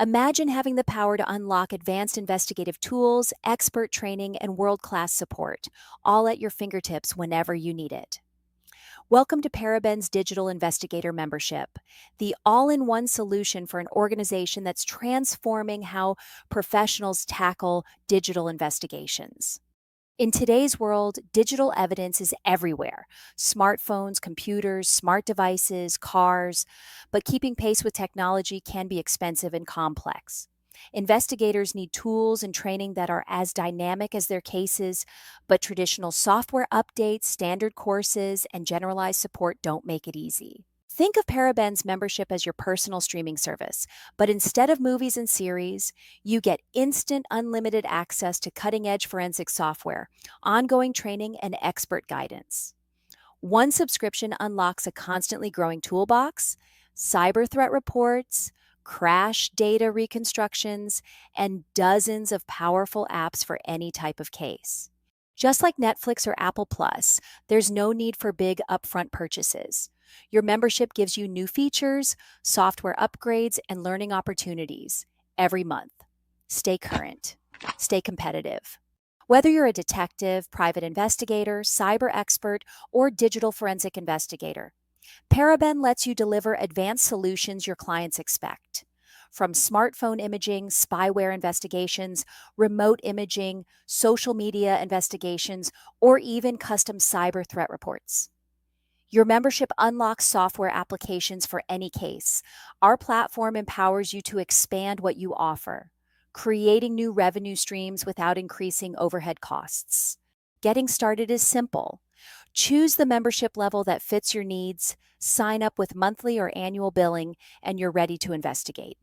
Imagine having the power to unlock advanced investigative tools, expert training, and world class support, all at your fingertips whenever you need it. Welcome to Paraben's Digital Investigator membership, the all in one solution for an organization that's transforming how professionals tackle digital investigations. In today's world, digital evidence is everywhere: smartphones, computers, smart devices, cars. But keeping pace with technology can be expensive and complex. Investigators need tools and training that are as dynamic as their cases, but traditional software updates, standard courses, and generalized support don't make it easy. Think of Paraben's membership as your personal streaming service, but instead of movies and series, you get instant, unlimited access to cutting edge forensic software, ongoing training, and expert guidance. One subscription unlocks a constantly growing toolbox, cyber threat reports, crash data reconstructions, and dozens of powerful apps for any type of case. Just like Netflix or Apple Plus, there's no need for big upfront purchases. Your membership gives you new features, software upgrades, and learning opportunities every month. Stay current. Stay competitive. Whether you're a detective, private investigator, cyber expert, or digital forensic investigator, Paraben lets you deliver advanced solutions your clients expect. From smartphone imaging, spyware investigations, remote imaging, social media investigations, or even custom cyber threat reports. Your membership unlocks software applications for any case. Our platform empowers you to expand what you offer, creating new revenue streams without increasing overhead costs. Getting started is simple. Choose the membership level that fits your needs, sign up with monthly or annual billing, and you're ready to investigate.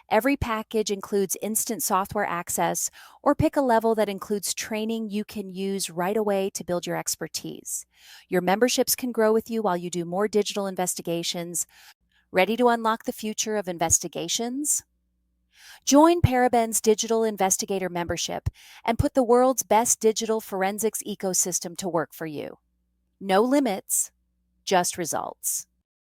Every package includes instant software access, or pick a level that includes training you can use right away to build your expertise. Your memberships can grow with you while you do more digital investigations. Ready to unlock the future of investigations? Join Paraben's Digital Investigator membership and put the world's best digital forensics ecosystem to work for you. No limits, just results.